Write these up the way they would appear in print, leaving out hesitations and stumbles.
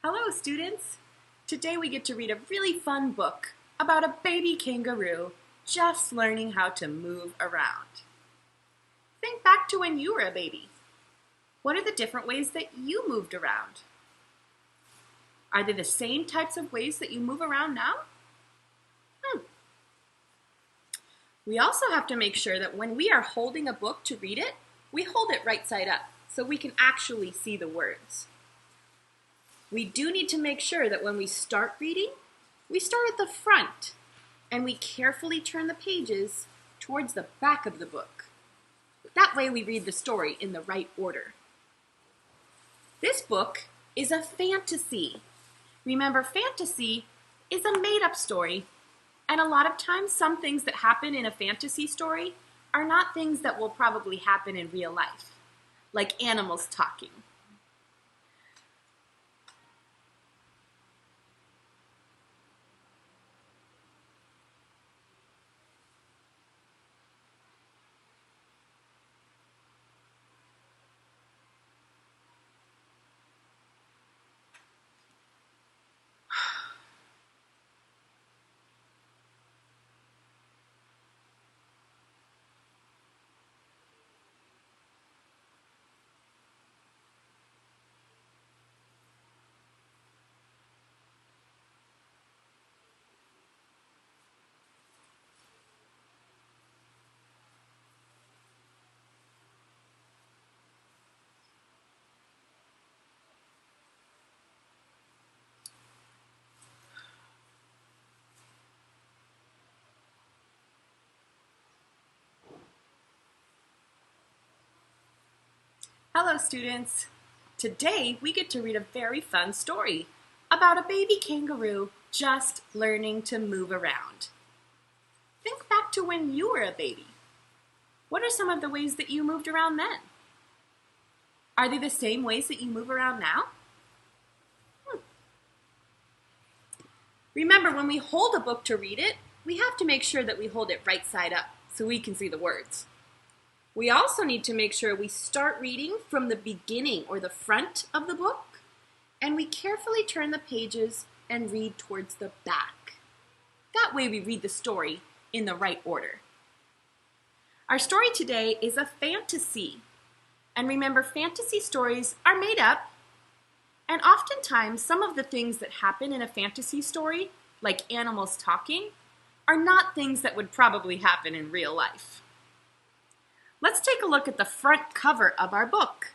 Hello, students! Today we get to read a really fun book about a baby kangaroo just learning how to move around. Think back to when you were a baby. What are the different ways that you moved around? Are they the same types of ways that you move around now? We also have to make sure that when we are holding a book to read it, we hold it right side up so we can actually see the words. We do need to make sure that when we start reading, we start at the front and we carefully turn the pages towards the back of the book. That way we read the story in the right order. This book is a fantasy. Remember, fantasy is a made-up story, and a lot of times some things that happen in a fantasy story are not things that will probably happen in real life, like animals talking. Hello, students! Today we get to read a very fun story about a baby kangaroo just learning to move around. Think back to when you were a baby. What are some of the ways that you moved around then? Are they the same ways that you move around now? Remember, when we hold a book to read it, we have to make sure that we hold it right side up so we can see the words. We also need to make sure we start reading from the beginning or the front of the book, and we carefully turn the pages and read towards the back. That way we read the story in the right order. Our story today is a fantasy. And remember, fantasy stories are made up, and oftentimes some of the things that happen in a fantasy story, like animals talking, are not things that would probably happen in real life. Let's take a look at the front cover of our book.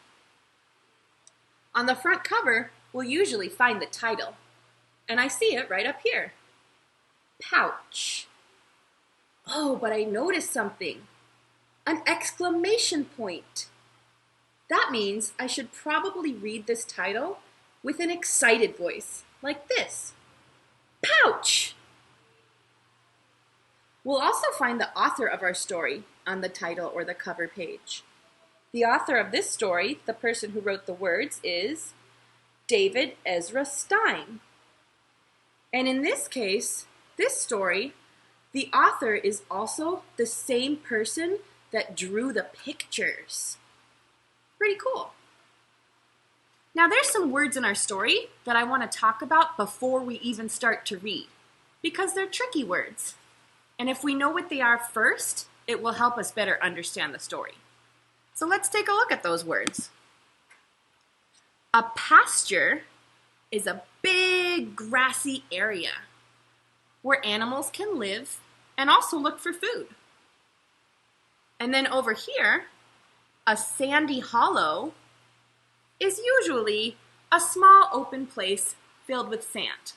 On the front cover, we'll usually find the title, and I see it right up here. Pouch. Oh, but I noticed something. An exclamation point. That means I should probably read this title with an excited voice, like this. Pouch! We'll also find the author of our story on the title or the cover page. The author of this story, the person who wrote the words, is David Ezra Stein. And in this case, this story, the author is also the same person that drew the pictures. Pretty cool. Now there's some words in our story that I want to talk about before we even start to read, because they're tricky words. And if we know what they are first, it will help us better understand the story. So let's take a look at those words. A pasture is a big grassy area where animals can live and also look for food. And then over here, a sandy hollow is usually a small open place filled with sand.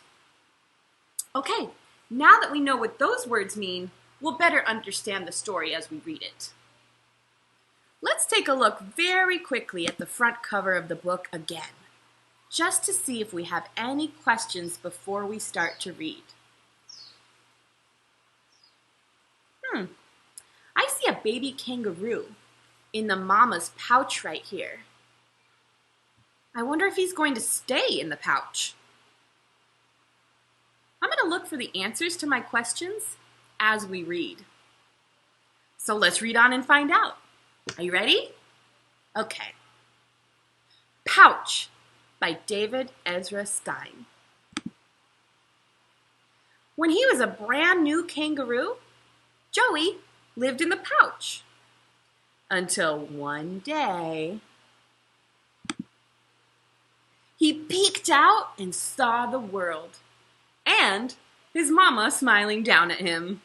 Okay, now that we know what those words mean, we'll better understand the story as we read it. Let's take a look very quickly at the front cover of the book again, just to see if we have any questions before we start to read. I see a baby kangaroo in the mama's pouch right here. I wonder if he's going to stay in the pouch. I'm going to look for the answers to my questions as we read. So let's read on and find out. Are you ready? Okay. Pouch. by David Ezra Stein. When he was a brand new kangaroo, Joey lived in the pouch. Until one day, he peeked out and saw the world, and his mama smiling down at him.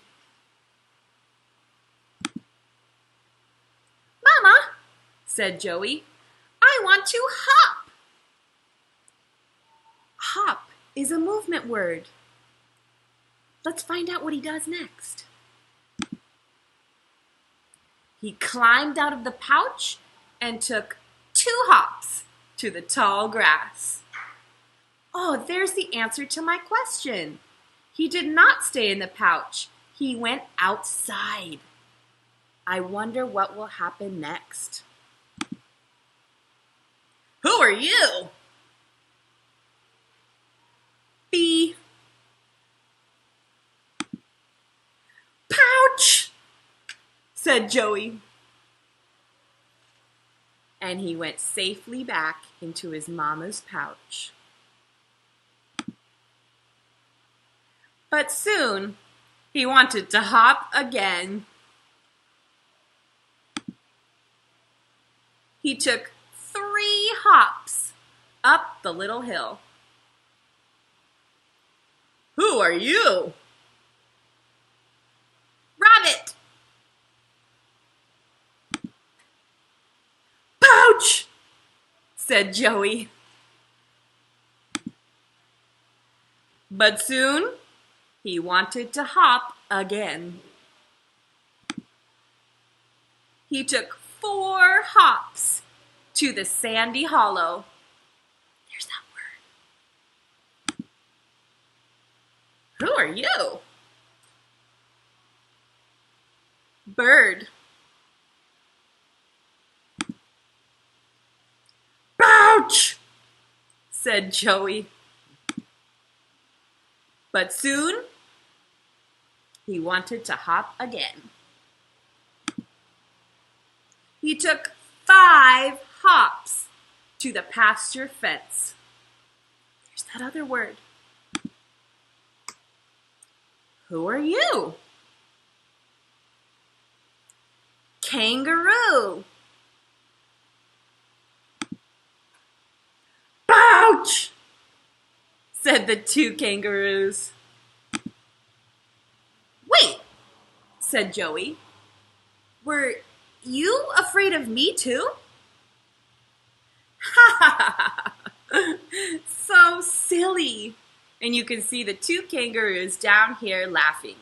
"Mama," said Joey, "I want to hop." Hop is a movement word. Let's find out what he does next. He climbed out of the pouch and took 2 hops to the tall grass. Oh, there's the answer to my question. He did not stay in the pouch. He went outside. I wonder what will happen next. Who are you? B. Pouch, said Joey. And he went safely back into his mama's pouch. But soon, he wanted to hop again. He took 3 hops up the little hill. Who are you? Rabbit. Pouch, said Joey. But soon, he wanted to hop again. He took 4 hops to the sandy hollow. There's that word. Who are you? Bird. Pouch, said Joey. But soon, he wanted to hop again. He took 5 hops to the pasture fence. There's that other word. Who are you? Kangaroo. Pouch, said the 2 kangaroos. Wait, said Joey. Were you afraid of me too? Ha ha ha! So silly. And you can see the 2 kangaroos down here laughing.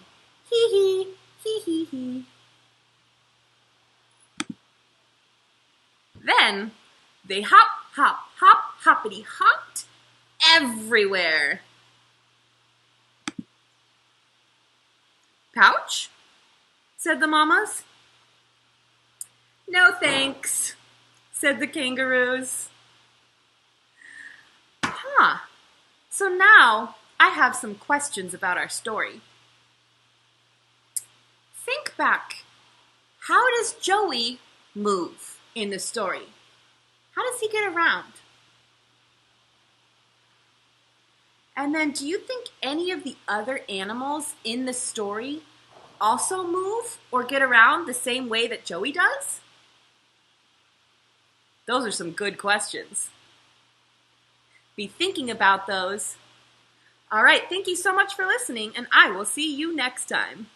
Hee hee, hee hee hee. Then they hop, hop, hop, hoppity hopped everywhere. Pouch? Said the mamas. No thanks, said the kangaroos. So now I have some questions about our story. Think back. How does Joey move in the story? How does he get around? And then do you think any of the other animals in the story also move or get around the same way that Joey does? Those are some good questions. Be thinking about those. All right, thank you so much for listening, and I will see you next time.